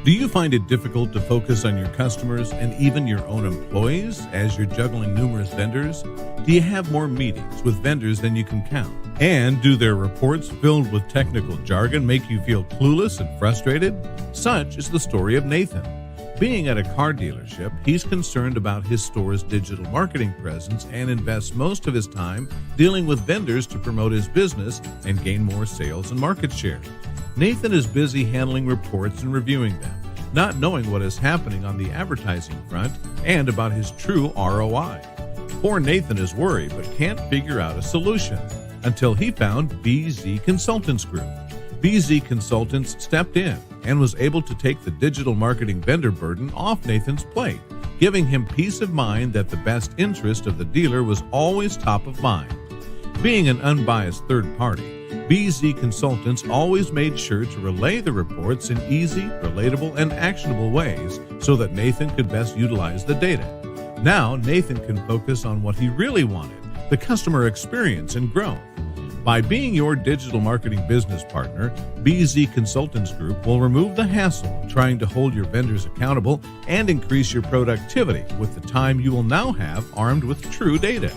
Do you find it difficult to focus on your customers and even your own employees as you're juggling numerous vendors? Do you have more meetings with vendors than you can count? And do their reports filled with technical jargon make you feel clueless and frustrated? Such is the story of Nathan. Being at a car dealership, he's concerned about his store's digital marketing presence and invests most of his time dealing with vendors to promote his business and gain more sales and market share. Nathan is busy handling reports and reviewing them, not knowing what is happening on the advertising front and about his true ROI. Poor Nathan is worried but can't figure out a solution until he found BZ Consultants Group. BZ Consultants stepped in and was able to take the digital marketing vendor burden off Nathan's plate, giving him peace of mind that the best interest of the dealer was always top of mind. Being an unbiased third party, BZ Consultants always made sure to relay the reports in easy, relatable, and actionable ways so that Nathan could best utilize the data. Now, Nathan can focus on what he really wanted, the customer experience and growth. By being your digital marketing business partner, BZ Consultants Group will remove the hassle trying to hold your vendors accountable and increase your productivity with the time you will now have armed with true data.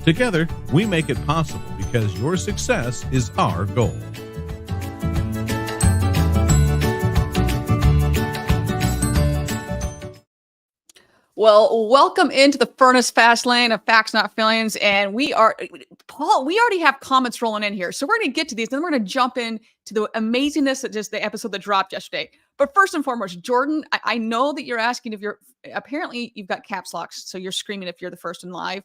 Together, we make it possible because your success is our goal. Well, welcome into the Furniss fast lane of facts, not feelings. And Paul, we already have comments rolling in here. So we're going to get to these, then we're going to jump into the amazingness of just the episode that dropped yesterday. But first and foremost, Jordan, I know that you're asking if apparently you've got caps locks, so you're screaming if you're the first in live.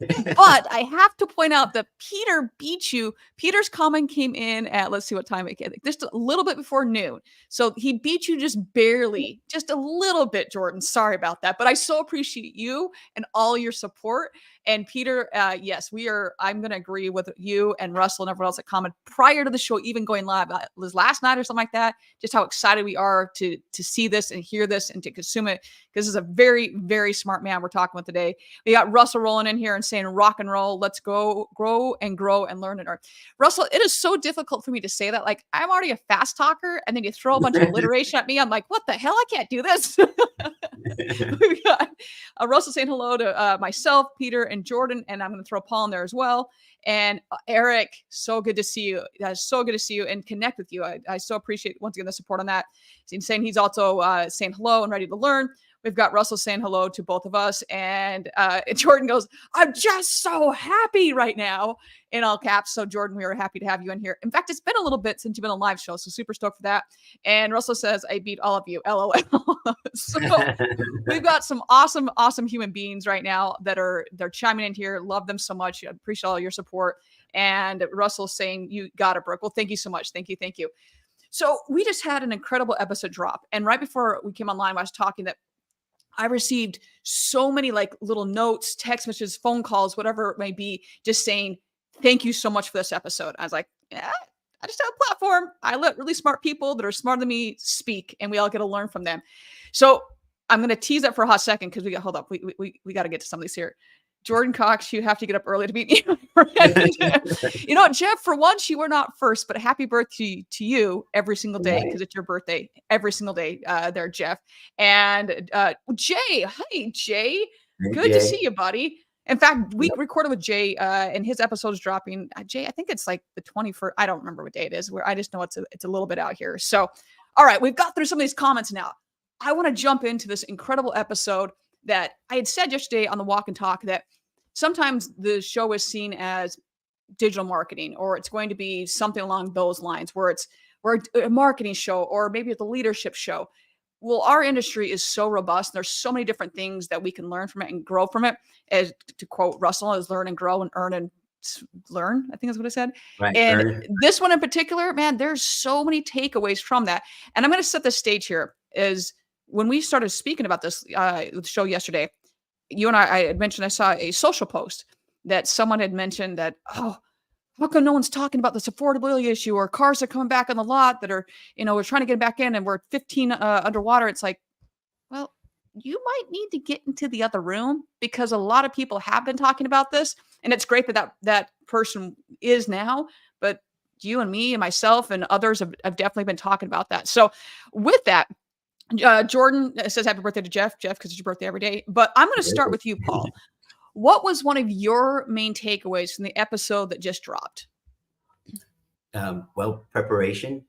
But I have to point out that Peter beat you. Peter's comment came in at, let's see what time it came, just a little bit before noon. So he beat you just barely, just a little bit, Jordan. Sorry about that. But I so appreciate you and all your support. And Peter, yes, I'm going to agree with you and Russell and everyone else that commented prior to the show, even going live. It was last night or something like that. Just how excited we are to see this and hear this and to consume it. Because this is a very, very smart man we're talking with today. We got Russell rolling in here and saying, rock and roll, let's go, grow and learn and earn. Russell, it is so difficult for me to say that. Like, I'm already a fast talker, and then you throw a bunch of alliteration at me. I'm like, what the hell? I can't do this. We got Russell saying hello to myself, Peter, and Jordan, and I'm going to throw Paul in there as well. And Eric, so good to see you. So good to see you and connect with you. I so appreciate, once again, the support on that. He's saying he's also saying hello and ready to learn. We've got Russell saying hello to both of us. And Jordan goes, I'm just so happy right now, in all caps. So Jordan, we are happy to have you in here. In fact, it's been a little bit since you've been on a live show, so super stoked for that. And Russell says, I beat all of you, LOL. So we've got some awesome, awesome human beings right now they're chiming in here. Love them so much. I appreciate all your support. And Russell saying, you got it, Brooke. Well, thank you so much. Thank you. So we just had an incredible episode drop. And right before we came online, I was talking that I received so many like little notes, text messages, phone calls, whatever it may be, just saying, thank you so much for this episode. I was like, yeah, I just have a platform. I let really smart people that are smarter than me speak, and we all get to learn from them. So I'm going to tease that for a hot second because we got to get to some of these here. Jordan Cox, you have to get up early to meet me. You know what, Jeff, for once, you were not first, but happy birthday to you every single day because it's your birthday every single day there, Jeff. And Jay, hi, Jay. Good to see you, buddy. In fact, we recorded with Jay and his episode is dropping. Jay, I think it's like the 21st. I don't remember what day it is. I just know it's a little bit out here. So, all right, we've got through some of these comments now. I want to jump into this incredible episode that I had said yesterday on the Walk and Talk that sometimes the show is seen as digital marketing, or it's going to be something along those lines where we're a marketing show, or maybe it's a leadership show. Well, our industry is so robust. There's so many different things that we can learn from it and grow from it. As to quote Russell, is learn and grow and earn and learn. I think that's what I said. Right, and this one in particular, man, there's so many takeaways from that. And I'm going to set the stage here. Is when we started speaking about this show yesterday, you and I had mentioned, I saw a social post that someone had mentioned that, oh, how come no one's talking about this affordability issue, or cars are coming back on the lot that are, we're trying to get back in and we're 15 underwater. It's like, well, you might need to get into the other room because a lot of people have been talking about this, and it's great that person is now, but you and me and myself and others have definitely been talking about that. So with that, Jordan says happy birthday to Jeff, because it's your birthday every day. But I'm going to start with you, Paul. What was one of your main takeaways from the episode that just dropped? Well, preparation,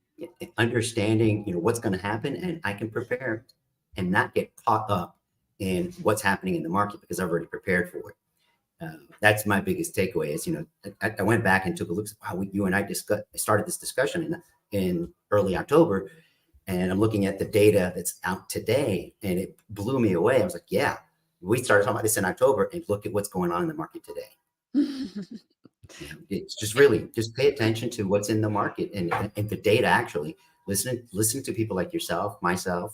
understanding, what's going to happen, and I can prepare and not get caught up in what's happening in the market because I've already prepared for it. That's my biggest takeaway is, I went back and took a look at how you and I started this discussion in early October, and I'm looking at the data that's out today, and it blew me away. I was like, yeah, we started talking about this in October, and look at what's going on in the market today. It's just really just pay attention to what's in the market and the data. Actually, listen to people like yourself, myself.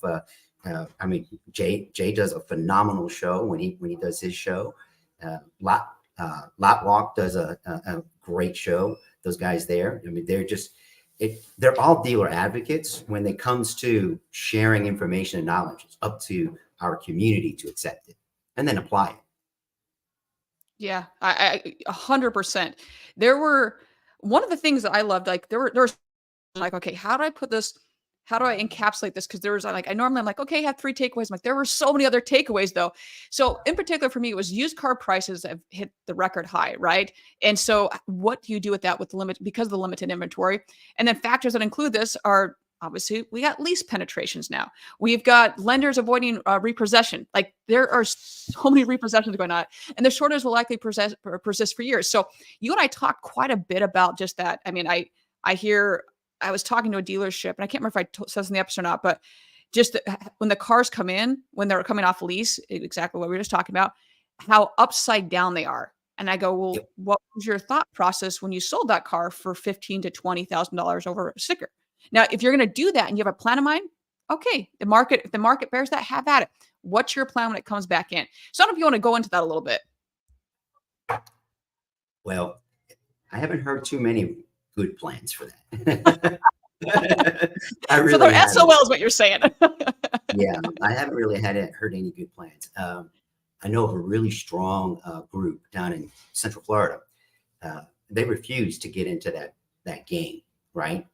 I mean, Jay does a phenomenal show when he does his show. Lot Walk does a great show. Those guys there, I mean, they're all dealer advocates when it comes to sharing information and knowledge. It's up to our community to accept it and then apply it. Yeah, I 100%. There were one of the things that I loved, like there's like, okay, how do I put this? How do I encapsulate this? Because there was like, I'm like, okay, I have 3 takeaways. I'm like, there were so many other takeaways though. So in particular for me, it was used car prices have hit the record high, right? And so what do you do with that because of the limited inventory? And then factors that include this are obviously we got lease penetrations now. We've got lenders avoiding repossession. Like there are so many repossessions going on, and the shortage will likely persist for years. So you and I talked quite a bit about just that. I mean, I was talking to a dealership, and I can't remember if I said this in the episode or not, but just when the cars come in, when they're coming off lease, exactly what we were just talking about, how upside down they are. And I go, well, what was your thought process when you sold that car for $15,000 to $20,000 over a sticker? Now, if you're going to do that and you have a plan of mind, okay, if the market bears that, have at it. What's your plan when it comes back in? So I don't know if you want to go into that a little bit. Well, I haven't heard too many good plans for that. So they're SOL is what you're saying. Yeah, I haven't really heard any good plans. I know of a really strong group down in Central Florida. They refuse to get into that game, right?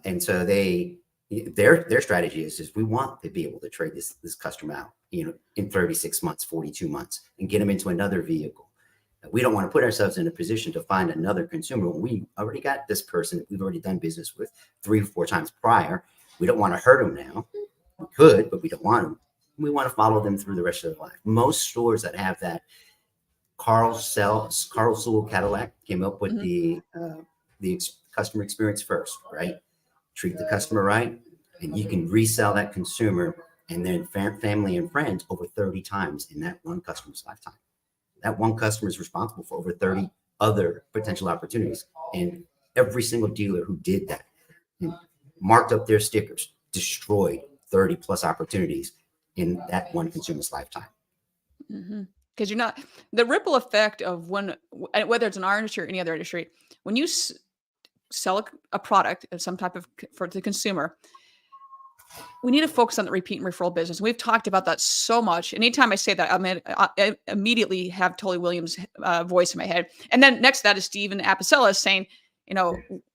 And so their strategy is we want to be able to trade this customer out, in 36 months, 42 months, and get them into another vehicle. We don't want to put ourselves in a position to find another consumer when we already got this person that we've already done business with 3 or 4 times prior. We don't want to hurt them now. We could, but we don't want them. We want to follow them through the rest of their life. Most stores that have that Carl Sewell Cadillac came up with the customer experience first, right? Treat the customer right, and you can resell that consumer and then family and friends over 30 times in that one customer's lifetime. That one customer is responsible for over 30 other potential opportunities. And every single dealer who did that marked up their stickers, destroyed 30 plus opportunities in that one consumer's lifetime. Because you're not the ripple effect of whether it's in our industry or any other industry, when you sell a product of some type of for the consumer, we need to focus on the repeat and referral business. We've talked about that so much. Anytime I say that, I immediately have Tully Williams' voice in my head. And then next to that is Steven Apicella saying,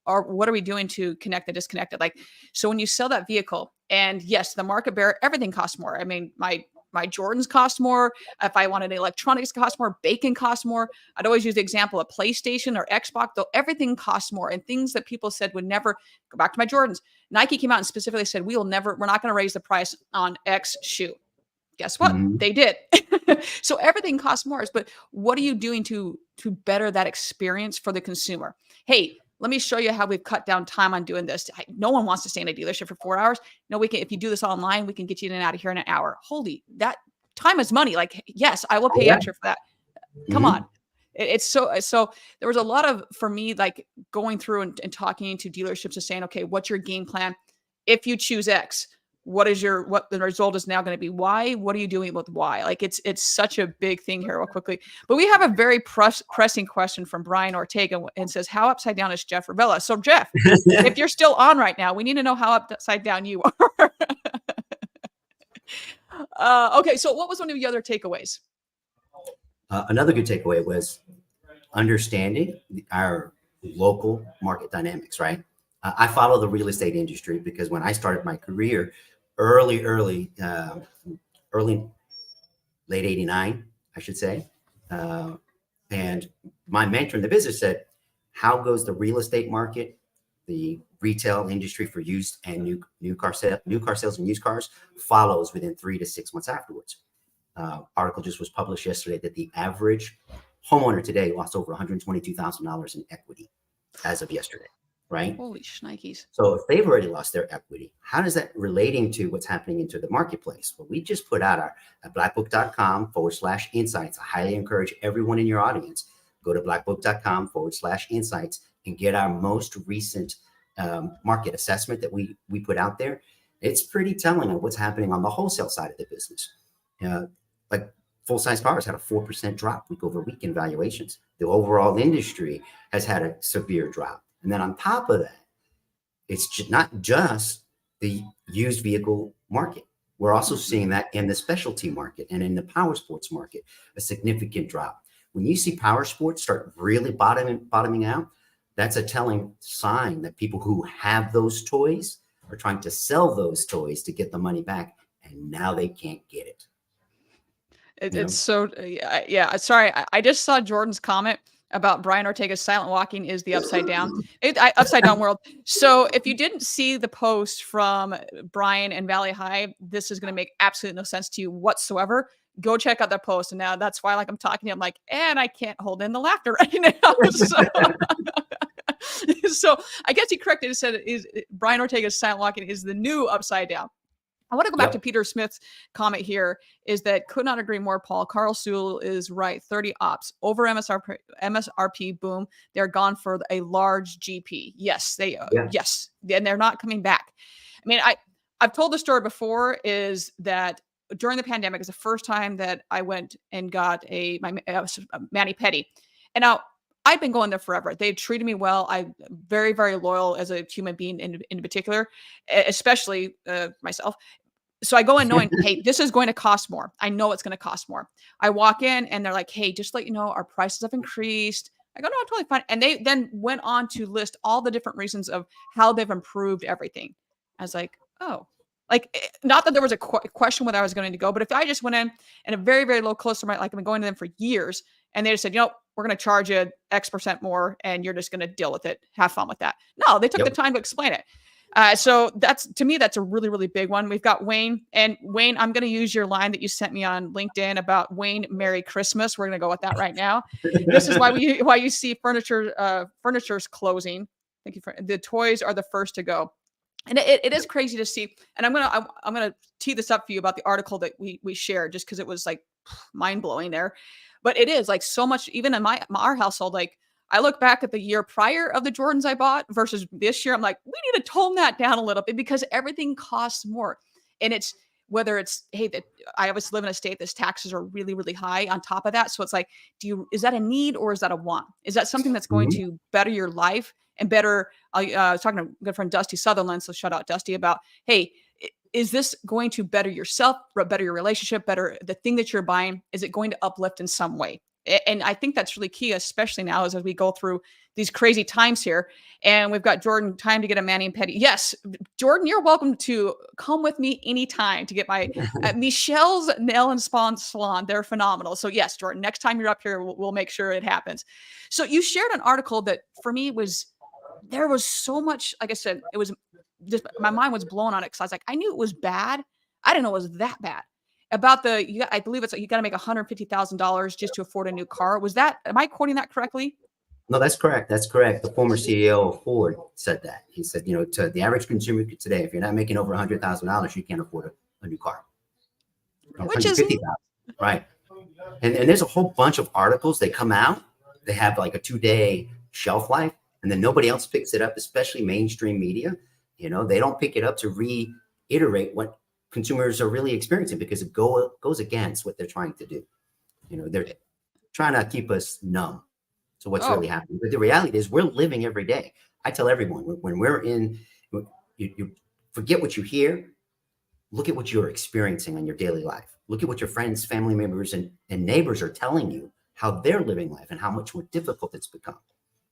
what are we doing to connect the disconnected? Like, so when you sell that vehicle, and yes, the market bearer, everything costs more. I mean, my Jordans cost more. If I wanted electronics, cost more. Bacon costs more. I'd always use the example of PlayStation or Xbox, though everything costs more. And things that people said would never go back to my Jordans. Nike came out and specifically said, we're not going to raise the price on X shoe. Guess what? They did. So everything costs more. But what are you doing to better that experience for the consumer? Hey, let me show you how we've cut down time on doing this. No one wants to stay in a dealership for 4 hours. No, we can. If you do this online, we can get you in and out of here in an hour. Holy, that time is money. Like, yes, I will pay extra for that. Come on. It's so there was a lot of, for me, like going through and talking to dealerships and saying, okay, what's your game plan? If you choose X, what the result is now going to be Y? What are you doing with Y? Like it's such a big thing here real quickly. But we have a very pressing question from Brian Ortega and says, how upside down is Jeff Ravella? So Jeff, if you're still on right now, we need to know how upside down you are. Okay. So what was one of the other takeaways? Another good takeaway was understanding our local market dynamics, right? I follow the real estate industry because when I started my career early, late 89, I should say. And my mentor in the business said, how goes the real estate market, the retail industry for used and new car sales and used cars follows within 3 to 6 months afterwards. Article just was published yesterday that the average homeowner today lost over $122,000 in equity as of yesterday, right? Holy shnikes. So if they've already lost their equity, how does that relating to what's happening into the marketplace? Well, we just put out our at blackbook.com/insights. I highly encourage everyone in your audience, go to blackbook.com/insights and get our most recent market assessment that we put out there. It's pretty telling of what's happening on the wholesale side of the business. Like full-size cars had a 4% drop week over week in valuations. The overall industry has had a severe drop. And then on top of that, it's not just the used vehicle market. We're also seeing that in the specialty market and in the power sports market, a significant drop. When you see power sports start really bottoming out, that's a telling sign that people who have those toys are trying to sell those toys to get the money back, and now they can't get it. It's so, yeah. Sorry, I just saw Jordan's comment about Brian Ortega's silent walking is the upside down, upside down world. So if you didn't see the post from Brian and Valley High, this is going to make absolutely no sense to you whatsoever. Go check out that post. And now that's why, like, I'm talking to you, I'm like, and I can't hold in the laughter right now. So I guess he corrected it, said Brian Ortega's silent walking is the new upside down. I want to go back to Peter Smith's comment here, is that could not agree more, Paul. Carl Sewell is right. 30 ops over MSRP, boom. They're gone for a large GP. Yes, yes. And they're not coming back. I mean, I've told the story before, is that during the pandemic is the first time that I went and got my mani-pedi. And now I've been going there forever. They treated me well. I'm very, very loyal as a human being in particular, especially myself. So I go in knowing, hey, this is going to cost more. I know it's going to cost more. I walk in and they're like, hey, just to let you know, our prices have increased. I go, no, I'm totally fine. And they then went on to list all the different reasons of how they've improved everything. I was like, oh, like, not that there was a question whether I was going to go, but if I just went in and a very, very low customer, like I've been going to them for years, and they just said, we're going to charge you X% more and you're just going to deal with it. Have fun with that. No, they took the time to explain it. So to me, that's a really, really big one. We've got Wayne, and Wayne, I'm going to use your line that you sent me on LinkedIn about Wayne, Merry Christmas. We're going to go with that right now. This is why you see furniture's closing. Thank you. The toys are the first to go. And it is crazy to see. And I'm gonna tee this up for you about the article that we shared, just because it was like mind blowing there. But it is like so much, even in our household, like I look back at the year prior of the Jordans I bought versus this year. I'm like, we need to tone that down a little bit because everything costs more. And it's whether it's, hey, that I obviously live in a state that's taxes are really, really high on top of that. So it's like, is that a need or is that a want? Is that something that's going to better your life and better? I was talking to a good friend, Dusty Sutherland. So shout out Dusty about, hey, is this going to better yourself, better your relationship, better the thing that you're buying? Is it going to uplift in some way? And I think that's really key, especially now as we go through these crazy times here. And we've got Jordan, time to get a mani-pedi. Yes, Jordan, you're welcome to come with me anytime to get my Michelle's Nail and Spawn Salon. They're phenomenal. So yes, Jordan, next time you're up here, we'll make sure it happens. So you shared an article that for me there was so much, like I said, it was just, my mind was blown on it. Cause I was like, I knew it was bad. I didn't know it was that bad. About I believe it's like you got to make $150,000 just to afford a new car. Am I quoting that correctly? No, that's correct. That's correct. The former CEO of Ford said that. He said, to the average consumer today, if you're not making over $100,000, you can't afford a new car. Which is $150,000, right? And there's a whole bunch of articles. They come out. They have like a 2-day shelf life, and then nobody else picks it up, especially mainstream media. They don't pick it up to reiterate what consumers are really experiencing because it goes against what they're trying to do. They're trying to keep us numb to what's really happening. But the reality is we're living every day. I tell everyone when we're you forget what you hear, look at what you're experiencing in your daily life. Look at what your friends, family members, and neighbors are telling you, how they're living life and how much more difficult it's become.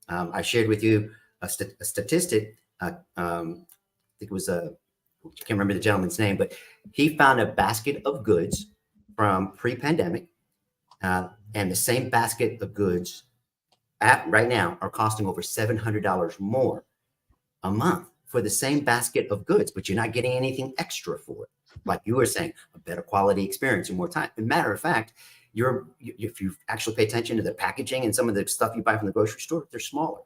I shared with you a statistic. I think it was can't remember the gentleman's name, but he found a basket of goods from pre-pandemic, and the same basket of goods right now are costing over $700 more a month for the same basket of goods, but you're not getting anything extra for it. Like you were saying, a better quality experience and more time. As a matter of fact, if you actually pay attention to the packaging and some of the stuff you buy from the grocery store, they're smaller.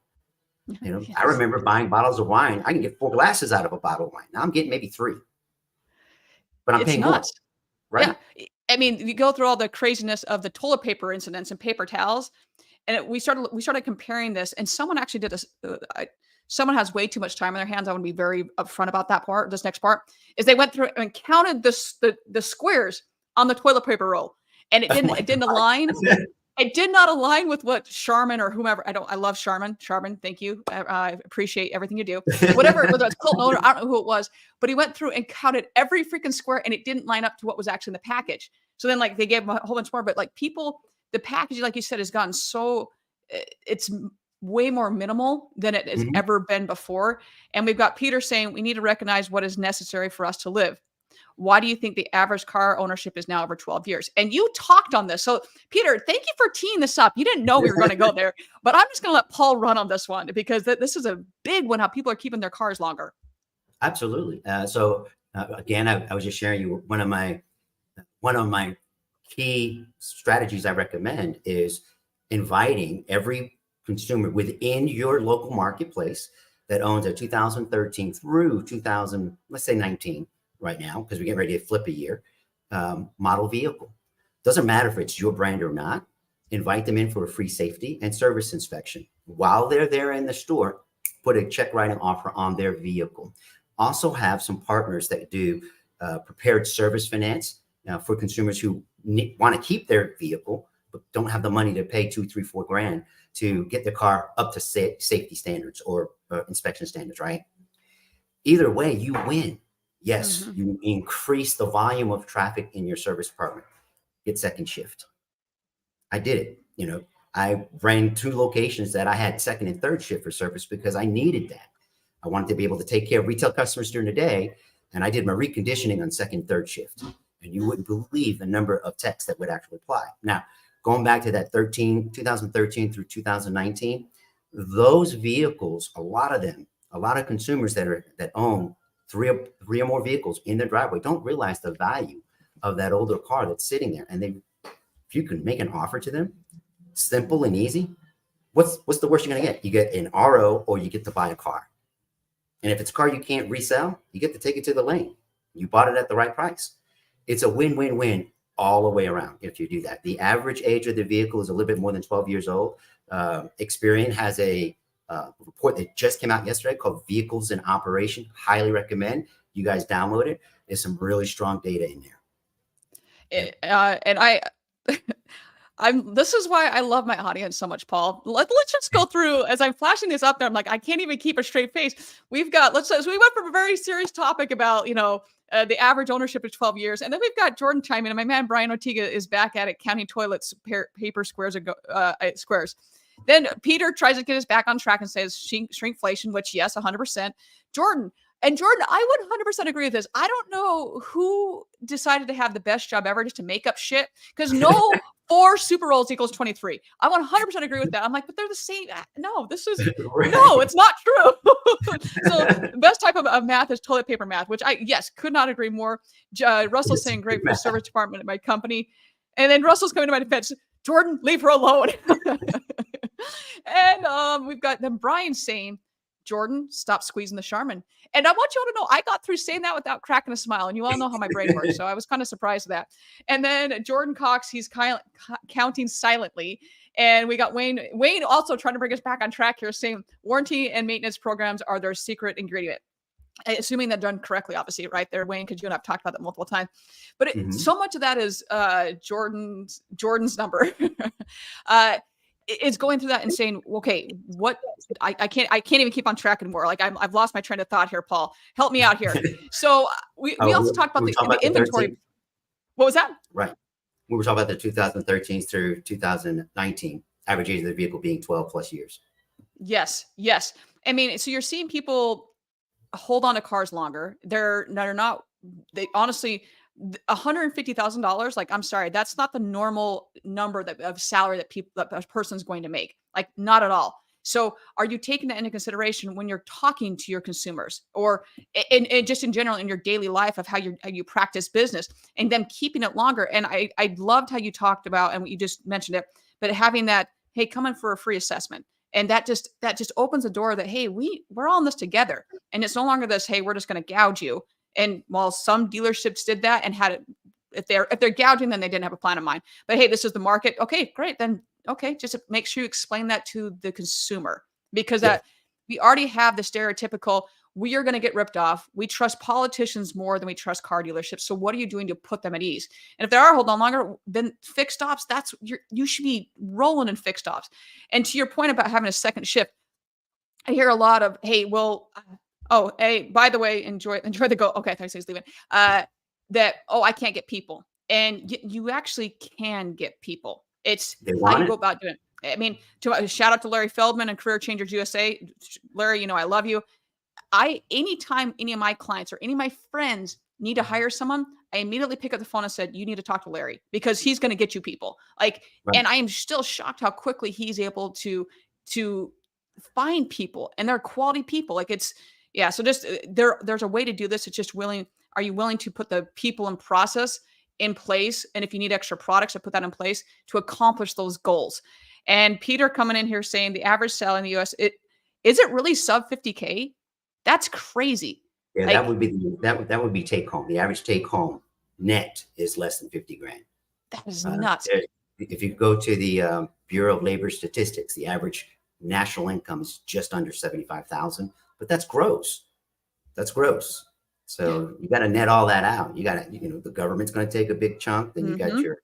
You know, Yes. I remember buying bottles of wine. I can get 4 glasses out of a bottle of wine. Now I'm getting maybe 3, but I'm It's paying nuts. more, right? Yeah. I mean, you go through all the craziness of the toilet paper incidents and paper towels, and we started comparing this, and someone actually did this. Someone has way too much time on their hands. I want to be very upfront about that part. This next part is they went through and counted the squares on the toilet paper roll, and it didn't align. It did not align with what Charmin or whomever. I love Charmin. Charmin, thank you. I appreciate everything you do. Whatever, whether it's Colton owner, I don't know who it was, but he went through and counted every freaking square, and it didn't line up to what was actually in the package. So then, like, they gave him a whole bunch more, but like the packaging, like you said, has gotten so it's way more minimal than it has ever been before. And we've got Peter saying we need to recognize what is necessary for us to live. Why do you think the average car ownership is now over 12 years? And you talked on this. So, Peter, thank you for teeing this up. You didn't know we were going to go there, but I'm just going to let Paul run on this one because this is a big one, how people are keeping their cars longer. Absolutely. Again, I was just sharing you one of my key strategies I recommend is inviting every consumer within your local marketplace that owns a 2013 through 2000, let's say 19 right now, because we get ready to flip a year, model vehicle. Doesn't matter if it's your brand or not. Invite them in for a free safety and service inspection. While they're there in the store, put a check writing offer on their vehicle. Also have some partners that do prepared service finance for consumers who want to keep their vehicle, but don't have the money to pay $2, $3, $4 grand to get the car up to safety standards or inspection standards, right? Either way, you win. Yes, you increase the volume of traffic in your service department. Get second shift. I did it. You know, I ran 2 locations that I had second and third shift for service because I needed that. I wanted to be able to take care of retail customers during the day, and I did my reconditioning on second and third shift. And you wouldn't believe the number of techs that would actually apply. Now, going back to that 2013 through 2019, those vehicles, a lot of consumers that own three or more vehicles in their driveway don't realize the value of that older car that's sitting there. And if you can make an offer to them, simple and easy, what's the worst you're going to get? You get an RO or you get to buy a car. And if it's a car you can't resell, you get to take it to the lane. You bought it at the right price. It's a win-win-win all the way around if you do that. The average age of the vehicle is a little bit more than 12 years old. Experian has a report that just came out yesterday called Vehicles in Operation. Highly recommend you guys download it. There's some really strong data in there. This is why I love my audience so much, Paul. Let's just go through as I'm flashing this up there. I'm like, I can't even keep a straight face. We went from a very serious topic about, the average ownership is 12 years. And then we've got Jordan chiming in, and my man, Brian Ortega, is back at it, counting toilets, paper squares, squares. Then Peter tries to get us back on track and says shrinkflation, which yes, 100%. Jordan, I would 100% agree with this. I don't know who decided to have the best job ever just to make up shit, because no 4 super rolls equals 23. I 100% agree with that. I'm like, but they're the same. No, no, it's not true. So the best type of math is toilet paper math, which could not agree more. Russell's saying great for the service department at my company. And then Russell's coming to my defense. Jordan, leave her alone. And we've got then Brian saying, Jordan, stop squeezing the Charmin. And I want you all to know, I got through saying that without cracking a smile. And you all know how my brain works. So I was kind of surprised at that. And then Jordan Cox, he's counting silently. And we got Wayne also trying to bring us back on track here, saying warranty and maintenance programs are their secret ingredient. Assuming they're done correctly, obviously, right there, Wayne, because you and I've talked about that multiple times. But so much of that is Jordan's number. It's going through that and saying, okay, what I can't even keep on track anymore. Like I've lost my train of thought here, Paul. Help me out here. So we also talked about the inventory. What was that? Right. We were talking about the 2013 through 2019 average age of the vehicle being 12 plus years. Yes. I mean, so you're seeing people hold on to cars longer. They're not, they honestly, $150,000, like, I'm sorry, that's not the normal number that of salary that a person's going to make. Like, not at all. So are you taking that into consideration when you're talking to your consumers, or and just in general in your daily life of how you practice business, and them keeping it longer? And I loved how you talked about, and you just mentioned it, but having that, hey, come in for a free assessment. And that just opens the door that, hey, we're all in this together. And it's no longer this, hey, we're just going to gouge you. And while some dealerships did that and had it, if they're gouging, then they didn't have a plan in mind. But hey, this is the market. Okay, great. Then okay, just make sure you explain that to the consumer, because Yeah. we already have the stereotypical, we are going to get ripped off. We trust politicians more than we trust car dealerships. So what are you doing to put them at ease? And if they are holding on longer, then fixed ops, you should be rolling in fixed ops. And to your point about having a second shift, I hear a lot of, hey, well, oh, hey, by the way, enjoy the go. Okay, I thought he was leaving. That, oh, I can't get people. And you actually can get people. It's They how want you it. go about doing it. I mean, shout out to Larry Feldman and Career Changers USA. Larry, I love you. Anytime any of my clients or any of my friends need to hire someone, I immediately pick up the phone and said, you need to talk to Larry, because he's going to get you people. Like, Right. and I am still shocked how quickly he's able to find people, and they're quality people. Like, it's, yeah. So just there's a way to do this. It's just are you willing to put the people and process in place? And if you need extra products, to put that in place to accomplish those goals. And Peter coming in here saying the average sale in the US, is it really sub 50K? That's crazy. Yeah, that Like, would be that would be take home. The average take home net is less than 50 grand. that is Uh, nuts. if you go to the Bureau of Labor Statistics, the average national income is just under 75,000, but that's gross. That's gross. So you got to net all that out. You got to, the government's going to take a big chunk. Then you got Mhm.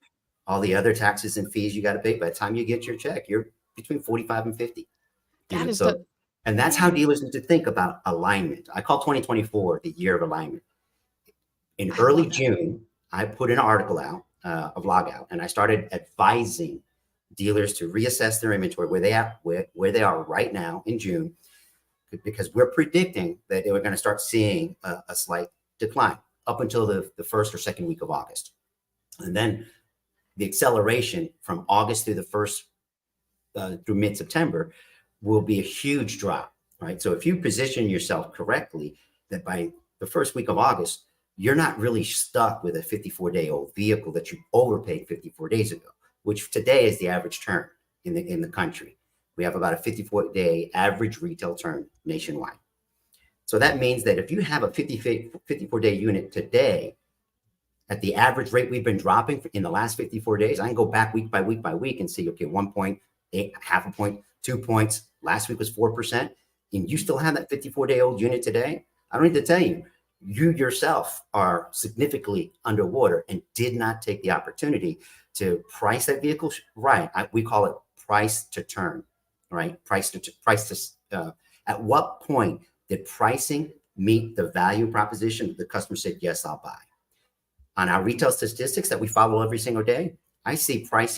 all the other taxes and fees you got to pay. By the time you get your check, you're between 45 and 50. That is So, and that's how dealers need to think about alignment. I call 2024 the year of alignment. In I early love that. June, I put an article out, a blog out, and I started advising dealers to reassess their inventory where they are right now in June, because we're predicting that we're going to start seeing a slight decline up until the first or second week of August. And then the acceleration from August through the first through mid-September will be a huge drop, right? So if you position yourself correctly, that by the first week of August, you're not really stuck with a 54-day-old vehicle that you overpaid 54 days ago, which today is the average turn in the country. We have about a 54-day average retail turn nationwide. So that means that if you have a 54-day unit today, at the average rate we've been dropping in the last 54 days, I can go back week by week by week and see, okay, 1.8, half a point, 2 points. Last week was 4%. And you still have that 54-day-old unit today. I don't need to tell you, you yourself are significantly underwater and did not take the opportunity to price that vehicle right. We call it price to turn, right? At what point did pricing meet the value proposition? The customer said, yes, I'll buy. On our retail statistics that we follow every single day, I see price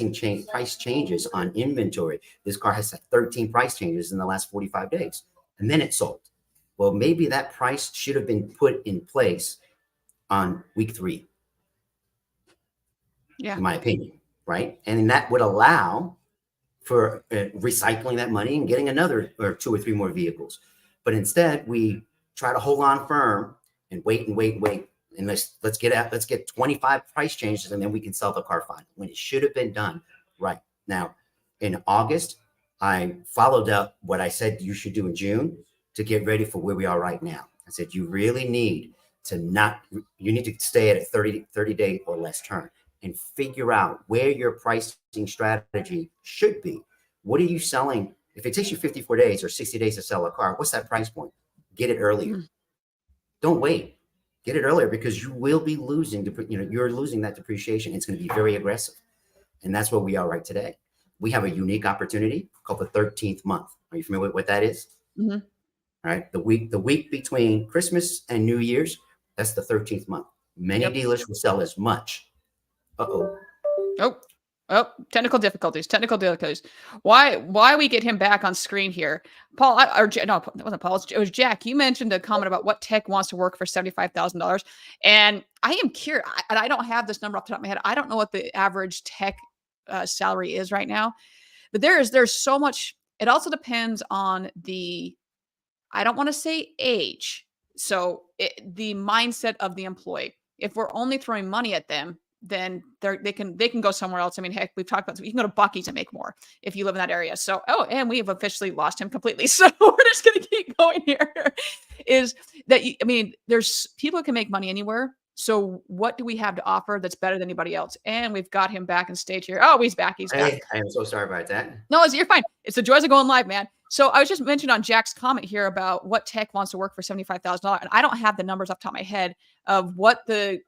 changes on inventory. This car has 13 price changes in the last 45 days, and then it sold. Well, maybe that price should have been put in place on week 3, Yeah. in my opinion, right? And that would allow for recycling that money and getting another or 2 or 3 more vehicles. But instead, we try to hold on firm and wait. And let's get 25 price changes, and then we can sell the car fine, when it should have been done right. Now, in August, I followed up what I said you should do in June to get ready for where we are right now. I said, you really need to stay at a 30-day or less turn and figure out where your pricing strategy should be. What are you selling? If it takes you 54 days or 60 days to sell a car, what's that price point? Get it earlier. Don't wait. Get it earlier, because you will be losing, you're losing that depreciation. It's going to be very aggressive. And that's where we are right today. We have a unique opportunity called the 13th month. Are you familiar with what that is? Mm-hmm. All right. The week between Christmas and New Year's, that's the 13th month. Many dealers will sell as much. Oh, Oh, technical difficulties, technical difficulties. Why we get him back on screen here? Paul, no, it wasn't Paul. It was Jack. You mentioned a comment about what tech wants to work for $75,000. And I am curious, and I don't have this number off the top of my head. I don't know what the average tech salary is right now, but there's so much. It also depends on I don't want to say age. So the mindset of the employee. If we're only throwing money at them, then they can go somewhere else. I mean, heck, we've talked about, you can go to Buc-ee's and make more if you live in that area. So, and we have officially lost him completely. So we're just going to keep going here. Is that, I mean, there's people who can make money anywhere. So what do we have to offer that's better than anybody else? And we've got him back on stage here. Oh, he's back. He's back. I am so sorry about that. No, you're fine. It's the joys of going live, man. So I was just mentioning on Jack's comment here about what tech wants to work for $75,000. And I don't have the numbers off the top of my head of what the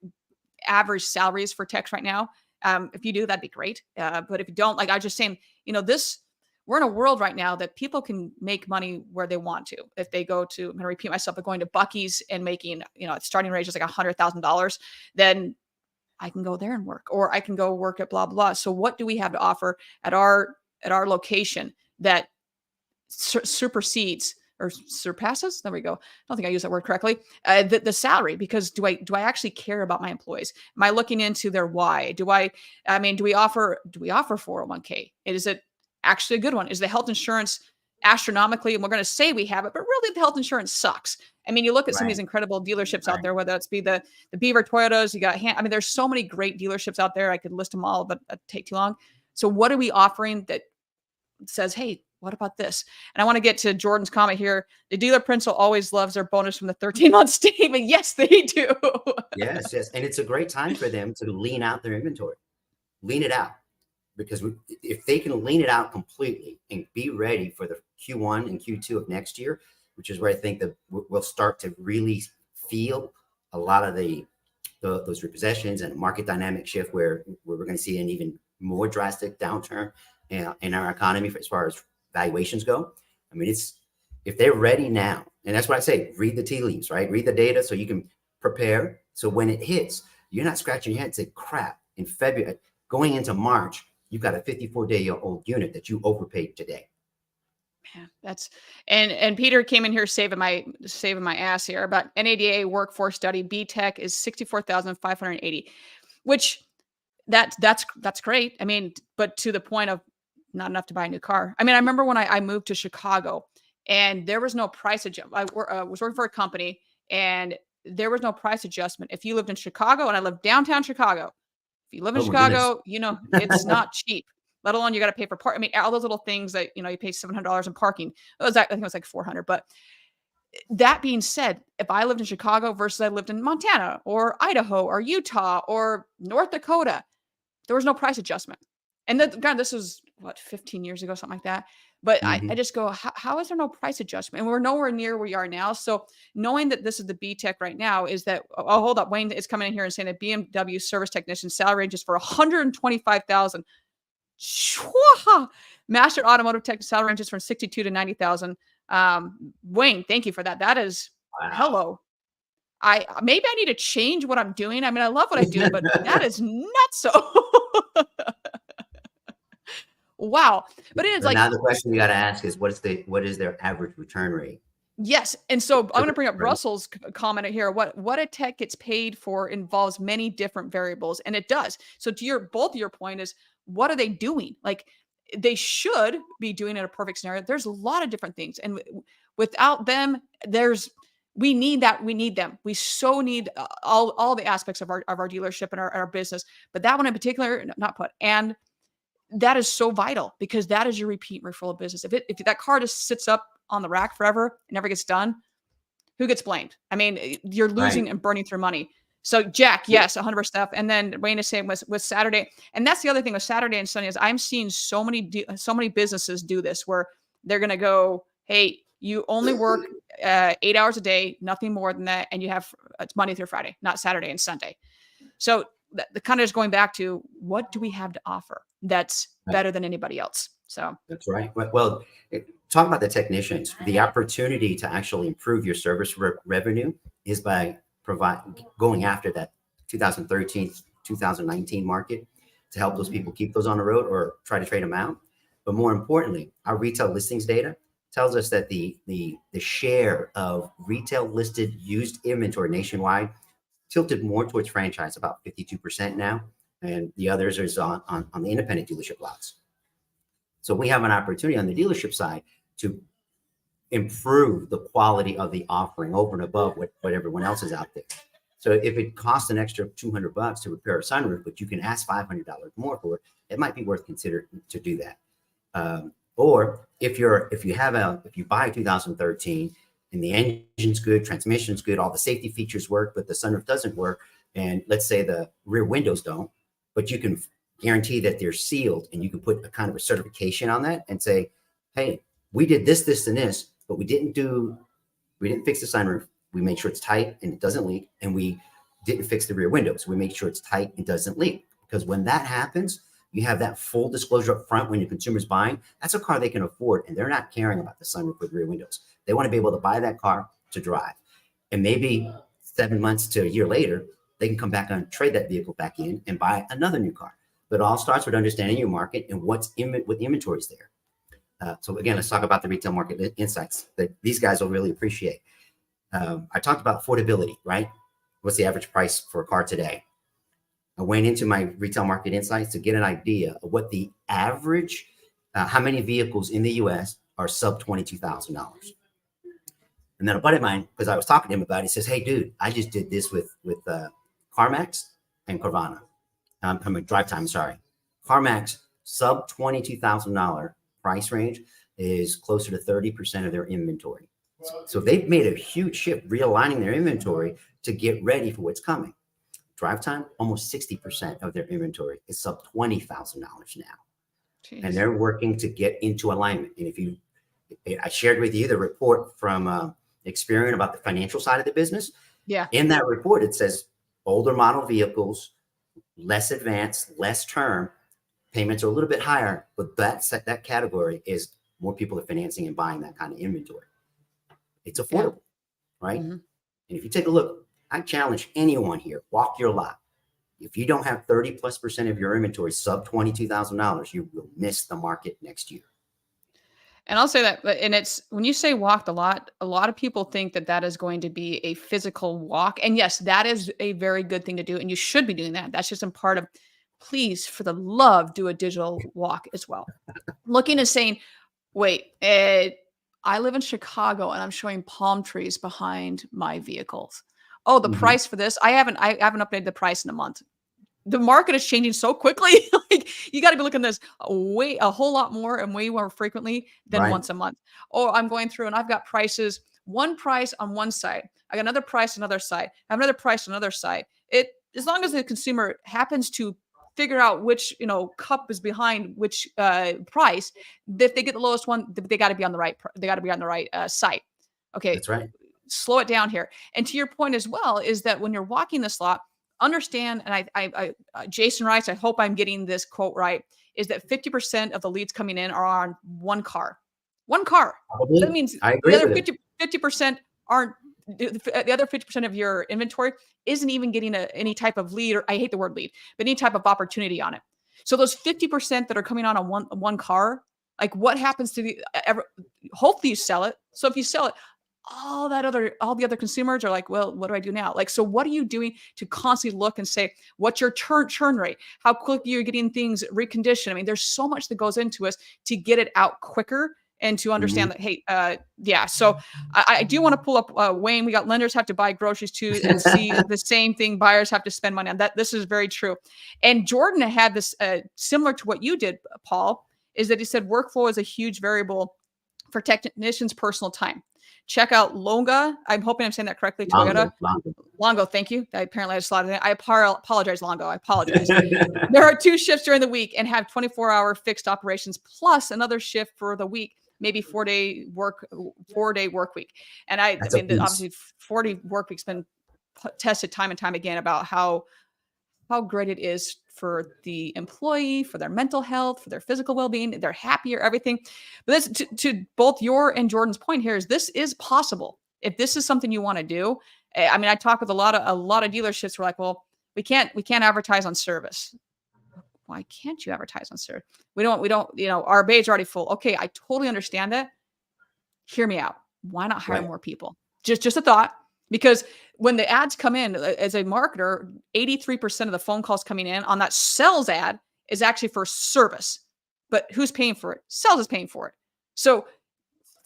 average salaries for techs right now. If you do, that'd be great. But if you don't, like I was just saying, we're in a world right now that people can make money where they want to. If they go to, I'm going to repeat myself, but going to Buc-ee's and making, starting wage is like $100,000, then I can go there and work, or I can go work at blah, blah. So what do we have to offer at our location that supersedes or surpasses? There we go. I don't think I used that word correctly. The salary, because do I actually care about my employees? Am I looking into their why? Do we offer 401k? Is it actually a good one? Is the health insurance astronomically? And we're going to say we have it, but really the health insurance sucks. I mean, you look at some of these incredible dealerships out there, whether it's be the Beaver Toyotas, you got, there's so many great dealerships out there. I could list them all, but it'd take too long. So what are we offering that says, hey, what about this? And I want to get to Jordan's comment here. The dealer principal always loves their bonus from the 13-month statement. Yes, they do. Yes. And it's a great time for them to lean out their inventory. Lean it out. Because if they can lean it out completely and be ready for the Q1 and Q2 of next year, which is where I think that we'll start to really feel a lot of those repossessions and a market dynamic shift where we're going to see an even more drastic downturn in our economy as far as valuations go. I mean, if they're ready now, and that's what I say, read the tea leaves, right? Read the data so you can prepare. So when it hits, you're not scratching your head and say, crap, in February, going into March, you've got a 54-day-old unit that you overpaid today. Man, that's and Peter came in here saving my ass here about NADA workforce study. B-Tech is 64,580, which that's great. I mean, but to the point of not enough to buy a new car. I mean, I remember when I moved to Chicago and there was no price adjustment. I was working for a company and there was no price adjustment. If you lived in Chicago, and I lived downtown Chicago, if you live in Chicago, it's not cheap, let alone you got to pay for park. I mean, all those little things that, you pay $700 in parking. I think it was like $400. But that being said, if I lived in Chicago versus I lived in Montana or Idaho or Utah or North Dakota, there was no price adjustment. And then, God, this was 15 years ago, something like that. But I just go, how is there no price adjustment? And we're nowhere near where we are now. So knowing that this is the B-Tech right now is that, hold up, Wayne is coming in here and saying that BMW service technician salary ranges for $125,000. Master automotive tech salary ranges from $62,000 to $90,000. Wayne, thank you for that. That is, hello. Maybe I need to change what I'm doing. I mean, I love what I do, but that is nuts. So wow. But it is now the question you got to ask is what is their average return rate? Yes. And so I'm going to bring up Russell's comment here. What a tech gets paid for involves many different variables, and it does. So to both of your point is, what are they doing? Like, they should be doing in a perfect scenario. There's a lot of different things. And without them, we need them. We so need all the aspects of our dealership and our business, but that one in particular, and that is so vital because that is your repeat referral business. If that car just sits up on the rack forever and never gets done, who gets blamed? I mean, you're losing and burning through money. So Jack, yes, 100%. And then Wayne is saying with Saturday, and that's the other thing with Saturday and Sunday is I'm seeing so many businesses do this where they're going to go, hey, you only work 8 hours a day, nothing more than that, and you have it's Monday through Friday, not Saturday and Sunday. So the kind of is going back to what do we have to offer that's better than anybody else? So that's right. Well, talk about the technicians. The opportunity to actually improve your service revenue is by going after that 2013, 2019 market to help those people keep those on the road or try to trade them out. But more importantly, our retail listings data tells us that the share of retail listed used inventory nationwide tilted more towards franchise, about 52% now, and the others is on the independent dealership lots. So we have an opportunity on the dealership side to improve the quality of the offering over and above what everyone else is out there. So if it costs an extra $200 to repair a sunroof, but you can ask $500 more for it, it might be worth considering to do that. Or if you buy a 2013 and the engine's good, transmission's good, all the safety features work, but the sunroof doesn't work, and let's say the rear windows don't, but you can guarantee that they're sealed, and you can put a kind of a certification on that and say, hey, we did this, this, and this, but we didn't fix the sunroof. We made sure it's tight and it doesn't leak, and we didn't fix the rear windows. We make sure it's tight and doesn't leak. Because when that happens, you have that full disclosure up front when the consumer's buying. That's a car they can afford, and they're not caring about the sunroof or the rear windows. They want to be able to buy that car to drive. And maybe 7 months to a year later, they can come back and trade that vehicle back in and buy another new car. But it all starts with understanding your market and what inventory is there. So again, let's talk about the retail market insights that these guys will really appreciate. I talked about affordability, right? What's the average price for a car today? I went into my retail market insights to get an idea of what the average, how many vehicles in the US are sub $22,000. And then a buddy of mine, because I was talking to him about it, he says, hey, dude, I just did this with CarMax and Carvana. Drive Time, sorry. CarMax sub $22,000 price range is closer to 30% of their inventory. So they've made a huge shift, realigning their inventory to get ready for what's coming. Drive Time, almost 60% of their inventory is sub $20,000 now. Jeez. And they're working to get into alignment. And I shared with you the report from Experian about the financial side of the business. Yeah. In that report, it says older model vehicles, less advanced, less term, payments are a little bit higher, but that category is more people are financing and buying that kind of inventory. It's affordable, right? Mm-hmm. And if you take a look, I challenge anyone here, walk your lot. If you don't have 30+% of your inventory sub $22,000, you will miss the market next year. And I'll say that, and it's when you say walk the lot, a lot of people think that is going to be a physical walk. And yes, that is a very good thing to do. And you should be doing that. That's just a part of, please, for the love, do a digital walk as well. Looking and saying, wait, I live in Chicago and I'm showing palm trees behind my vehicles. Oh, the price for this, I haven't updated the price in a month. The market is changing so quickly. Like, you got to be looking at this a whole lot more and way more frequently than once a month. Or I'm going through and I've got prices, one price on one side. I got another price on another side. I have another price on another side. As long as the consumer happens to figure out which, cup is behind which price, if they get the lowest one, they got to be on the right. They got to be on the right site. Okay. That's right. Slow it down here. And to your point as well, is that when you're walking this lot, understand, and I Jason writes, I hope I'm getting this quote right, is that 50% of the leads coming in are on one car. One car. Probably. That means I agree the other with 50% aren't, the other 50% of your inventory isn't even getting any type of lead, or I hate the word lead, but any type of opportunity on it. So those 50% that are coming on one car, like what happens to hopefully you sell it. So if you sell it, all the other consumers are like, well, what do I do now? Like, so what are you doing to constantly look and say, what's your churn rate? How quickly you're getting things reconditioned? I mean, there's so much that goes into us to get it out quicker and to understand that, hey, So I do want to pull up Wayne. We got lenders have to buy groceries too and see the same thing. Buyers have to spend money on that. This is very true. And Jordan had this similar to what you did, Paul, is that he said workflow is a huge variable for technicians' personal time. Check out Longa. I'm hoping I'm saying that correctly. Toyota. Longo. Thank you. Apparently I just slotted in. I apologize, Longo. I apologize. There are 2 shifts during the week and have 24-hour fixed operations plus another shift for the week, maybe 4-day work week. And I mean, obviously 40 work week's been tested time and time again about how great it is for the employee, for their mental health, for their physical well-being. They're happier, everything. But this, to both your and Jordan's point here, is this is possible. If this is something you want to do, I mean, I talk with a lot of dealerships who are like, well, we can't advertise on service. why can't you advertise on service? We don't, our bay's already full. Okay, I totally understand that. Hear me out. Why not hire more people? Just a thought. Because when the ads come in, as a marketer, 83% of the phone calls coming in on that sales ad is actually for service. But who's paying for it? Sales is paying for it. So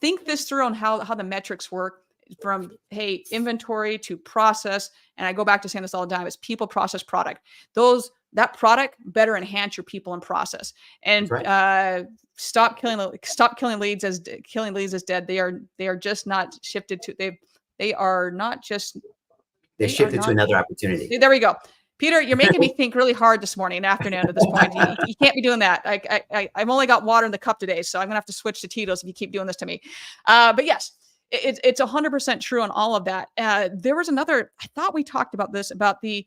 think this through on how the metrics work, from, hey, inventory to process. And I go back to saying this all the time, it's people, process, product. That product better enhance your people and process. And stop killing leads as dead. They are just not shifted to, they are not just, they shifted to another opportunity. There we go. Peter, you're making me think really hard this morning and afternoon at this point. You can't be doing that. I've only got water in the cup today, so I'm going to have to switch to Tito's if you keep doing this to me. But yes, it's 100% true on all of that. There was another, I thought we talked about this, about the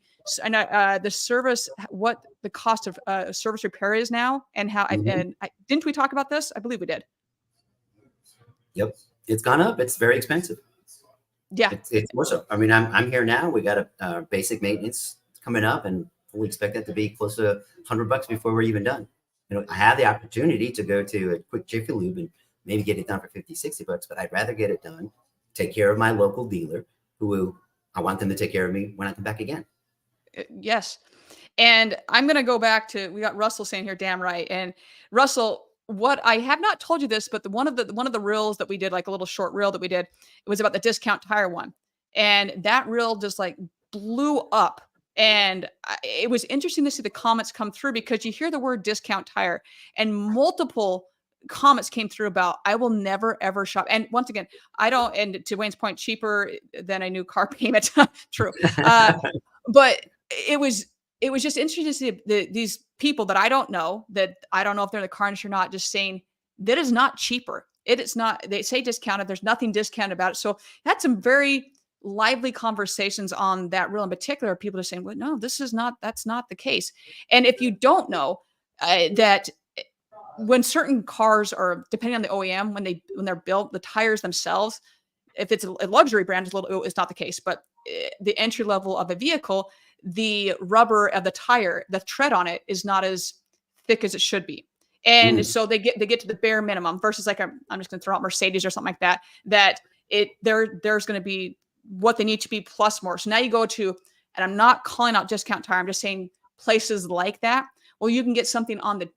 service, what the cost of service repair is now, and how, didn't we talk about this? I believe we did. Yep. It's gone up. It's very expensive. Yeah. It's more so. I mean, I'm here now. We got a basic maintenance coming up, and we expect that to be close to $100 before we're even done. I have the opportunity to go to a quick Jiffy Lube and maybe get it done for $50-$60, but I'd rather get it done, take care of my local dealer, who I want them to take care of me when I come back again. Yes. And I'm going to go back to, we got Russell saying here, damn right. And Russell, what I have not told you this, but one of the reels that we did, like a little short reel that we did, it was about the discount tire one. And that reel just like blew up. And it was interesting to see the comments come through, because you hear the word discount tire and multiple comments came through about, I will never, ever shop. And once again, I don't, and to Wayne's point, cheaper than a new car payment. True. But it was just interesting to see these people that I don't know if they're in the car industry or not, just saying that is not cheaper. It is not, they say discounted. There's nothing discounted about it. So I had some very lively conversations on that reel in particular. People are saying, well, no, that's not the case. And if you don't know that when certain cars are, depending on the OEM, when they're built, the tires themselves, if it's a luxury brand, it's not the case, but the entry level of a vehicle, the rubber of the tire, the tread on it is not as thick as it should be. And so they get to the bare minimum versus, like, I'm just going to throw out Mercedes or something like that there's going to be what they need to be plus more. So now you go to, and I'm not calling out discount tire, I'm just saying places like that. Well, you can get something on the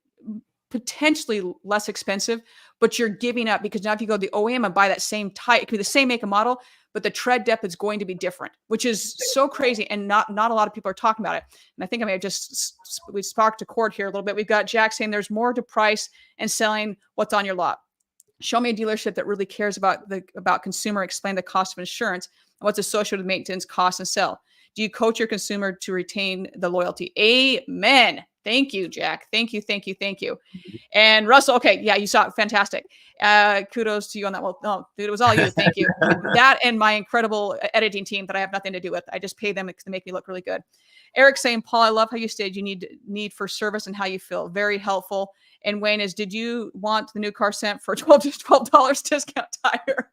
potentially less expensive, but you're giving up, because now if you go to the OEM and buy that same tire, it could be the same make and model, but the tread depth is going to be different, which is so crazy. And not a lot of people are talking about it. And I think I may have we sparked a chord here a little bit. We've got Jack saying there's more to price and selling what's on your lot. Show me a dealership that really cares about consumer, explain the cost of insurance and what's associated with maintenance, cost, and sell. Do you coach your consumer to retain the loyalty? Amen. Thank you, Jack. Thank you. And Russell, okay, yeah, you saw it. Fantastic. Kudos to you on that. Well, no, dude, it was all you. Thank you. That and my incredible editing team that I have nothing to do with. I just pay them to make me look really good. Eric saying, Paul, I love how you stated you need for service and how you feel. Very helpful. And Wayne is, did you want the new car sent for $12 discount tire?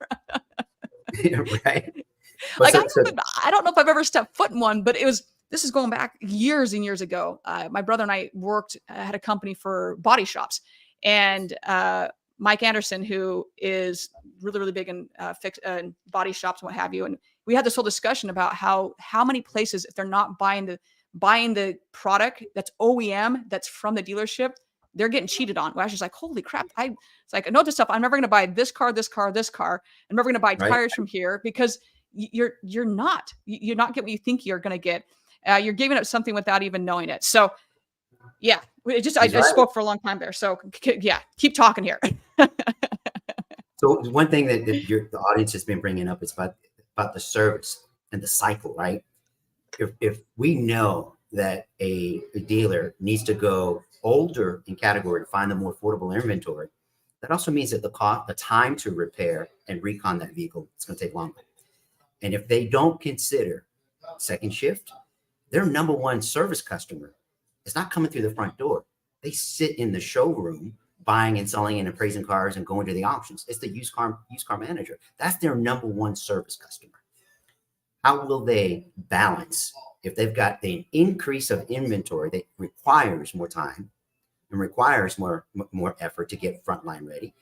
Right. Like, I don't know if I've ever stepped foot in one, but this is going back years and years ago. My brother and I had a company for body shops, and Mike Anderson, who is really, really big in body shops and what have you. And we had this whole discussion about how many places, if they're not buying the product that's OEM, that's from the dealership, they're getting cheated on. I was just like, holy crap. It's like, I know this stuff. I'm never going to buy this car. I'm never going to buy tires from here, because you're not getting what you think you're going to get. You're giving up something without even knowing it. So yeah, I spoke for a long time there. So yeah, keep talking here. So one thing that the audience has been bringing up is about the service and the cycle, right? If we know that a dealer needs to go older in category to find the more affordable inventory, that also means that the time to repair and recon that vehicle is going to take longer. And if they don't consider second shift, their number one service customer is not coming through the front door. They sit in the showroom buying and selling and appraising cars and going to the auctions. It's the used car manager. That's their number one service customer. How will they balance if they've got the increase of inventory that requires more time and requires more effort to get frontline ready.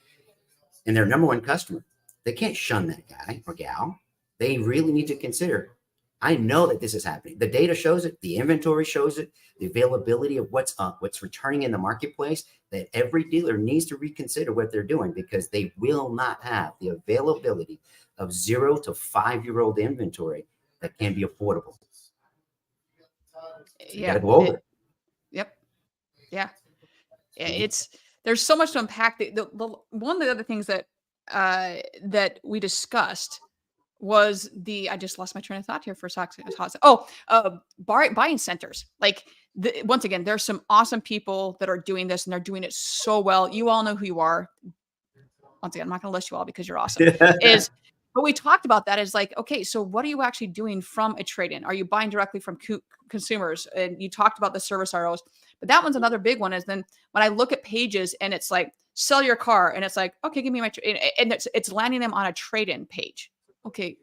And their number one customer, they can't shun that guy or gal. They really need to consider, I know that this is happening. The data shows it. The inventory shows it. The availability of what's returning in the marketplace, that every dealer needs to reconsider what they're doing, because they will not have the availability of 0 to 5-year-old inventory that can be affordable. So you got to go over it. Yep. Yeah. There's so much to unpack. One of the other things that we discussed was I just lost my train of thought here for a second. Buying centers. Like, once again, there's some awesome people that are doing this, and they're doing it so well. You all know who you are. Once again, I'm not going to list you all because you're awesome. But we talked about that as like, okay, so what are you actually doing from a trade-in? Are you buying directly from consumers? And you talked about the service ROs, but that one's another big one. Is then when I look at pages and it's like, sell your car, and it's like, okay, give me my and it's landing them on a trade-in page. Okay,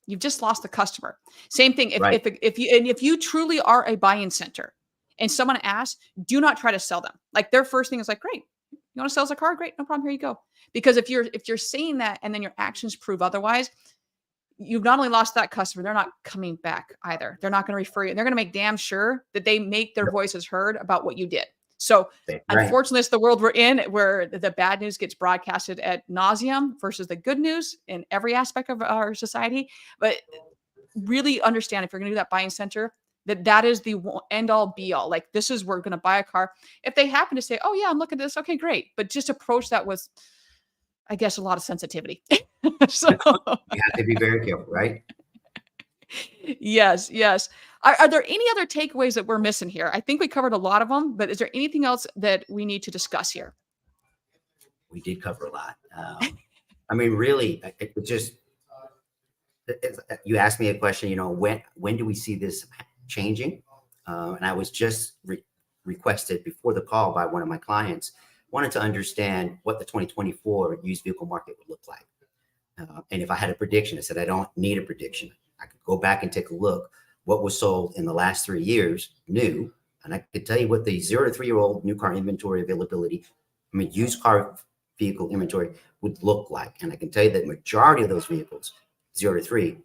you've just lost the customer. Same thing. If you truly are a buying center and someone asks, do not try to sell them. Like, their first thing is like, great, you want to sell us a car? Great, no problem. Here you go. Because if you're saying that and then your actions prove otherwise, you've not only lost that customer, they're not coming back either. They're not going to refer you. They're going to make damn sure that they make their voices heard about what you did. So unfortunately, it's the world we're in, where the bad news gets broadcasted ad nauseum versus the good news in every aspect of our society. But really understand, if you're going to do that buying center, that is the end all be all. Like, this is, we're going to buy a car. If they happen to say, oh yeah, I'm looking at this. Okay, great. But just approach that with, I guess, a lot of sensitivity. So you have to be very careful, right? Yes. Are there any other takeaways that we're missing here? I think we covered a lot of them, but is there anything else that we need to discuss here? We did cover a lot. I mean, really, you asked me a question, when do we see this changing? And I was just requested before the call by one of my clients, wanted to understand what the 2024 used vehicle market would look like. And if I had a prediction, I said, I don't need a prediction. I could go back and take a look what was sold in the last 3 years new. And I could tell you what the 0 to 3-year-old new car inventory availability, used car vehicle inventory would look like. And I can tell you that majority of those vehicles, 0 to 3,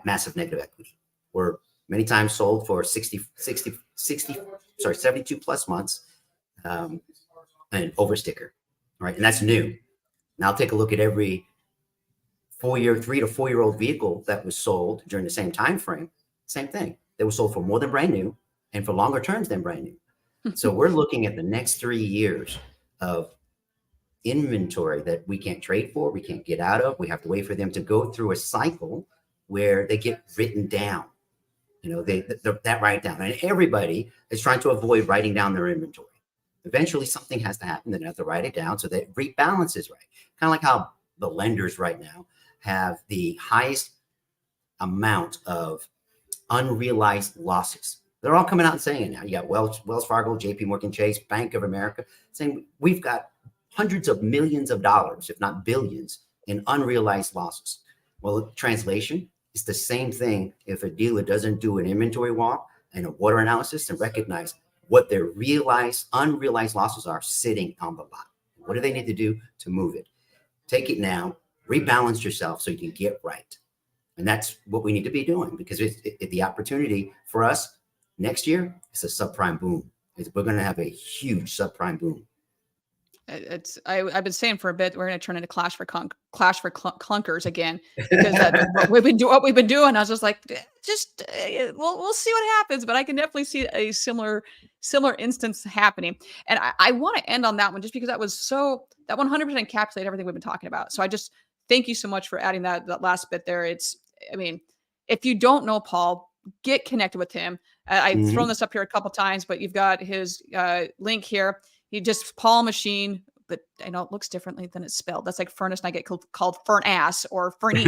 massive negative equity, were many times sold for 72 plus months and over sticker, right? And that's new. Now take a look at every 3 to 4-year-old vehicle that was sold during the same time frame. Same thing. They were sold for more than brand new and for longer terms than brand new. So we're looking at the next 3 years of inventory that we can't trade for, we can't get out of. We have to wait for them to go through a cycle where they get written down. That write down. And everybody is trying to avoid writing down their inventory. Eventually, something has to happen. They have to write it down so that rebalance is right. Kind of like how the lenders right now have the highest amount of unrealized losses. They're all coming out and saying it now. You got Wells Fargo, JP Morgan Chase, Bank of America saying we've got hundreds of millions of dollars, if not billions, in unrealized losses. Well, translation is the same thing. If a dealer doesn't do an inventory walk and a water analysis and recognize what their unrealized losses are sitting on the lot. What do they need to do to move it? Take it now, rebalance yourself so you can get right. And that's what we need to be doing, because the opportunity for us next year is a subprime boom. We're going to have a huge subprime boom. I've been saying for a bit, we're going to turn into Clash for Clunkers again, because that's what we've been doing. I was just like, we'll see what happens, but I can definitely see a similar instance happening. And I want to end on that one, just because that 100% encapsulated everything we've been talking about. So I just thank you so much for adding that last bit there. If you don't know Paul, get connected with him. I've thrown this up here a couple times, but you've got his link here. He just Paul Machin, but I know it looks differently than it's spelled. That's like Furniss, and I get called Furnass or Furniss.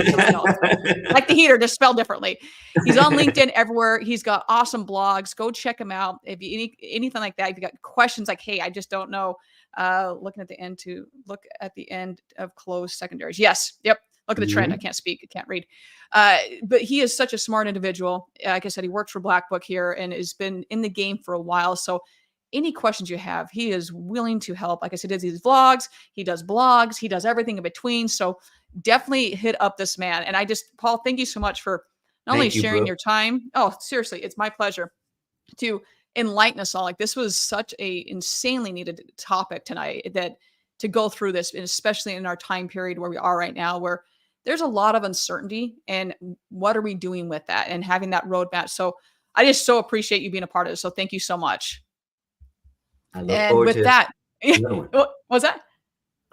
Like the heater, just spelled differently. He's on LinkedIn everywhere. He's got awesome blogs. Go check him out. If you anything like that, if you got questions like, hey, I just don't know. Look at the end of closed secondaries. Yes. Yep. Look at the trend. I can't speak. I can't read. But he is such a smart individual. Like I said, he works for Black Book here and has been in the game for a while. So any questions you have, he is willing to help. Like I said, he does these vlogs, he does blogs, he does everything in between. So definitely hit up this man. And Paul, thank you so much for not only Thank you, sharing Brooke. your time. Oh, seriously, it's my pleasure to enlighten us all. Like, this was such a insanely needed topic tonight, that to go through this, and especially in our time period where we are right now, where there's a lot of uncertainty, and what are we doing with that, and having that roadmap. So I just so appreciate you being a part of this. So thank you so much. I look And forward with to that, another one. what was that?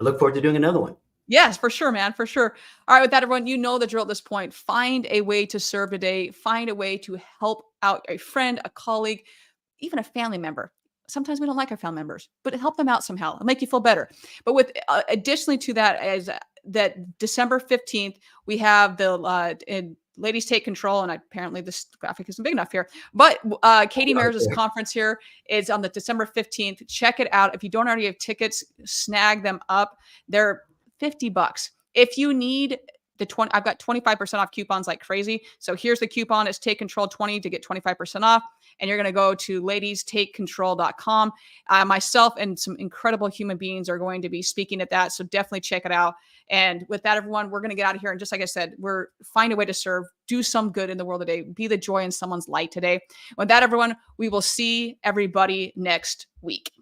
I look forward to doing another one. Yes, for sure, man, for sure. All right, with that, everyone, you know the drill at this point. Find a way to serve today. Find a way to help out a friend, a colleague, even a family member. Sometimes we don't like our family members, but help them out somehow. It'll make you feel better. But with additionally to that, as that December 15th, we have the Ladies Take Control, and apparently this graphic isn't big enough here, but Katie Mayers's conference here is on the December 15th. Check it out. If you don't already have tickets, snag them up. They're $50. If you need I've got 25% off coupons like crazy. So here's the coupon. It's Take Control 20 to get 25% off. And you're going to go to ladiestakecontrol.com. Myself and some incredible human beings are going to be speaking at that. So definitely check it out. And with that, everyone, we're going to get out of here. And just like I said, find a way to serve, do some good in the world today, be the joy in someone's light today. With that, everyone, we will see everybody next week.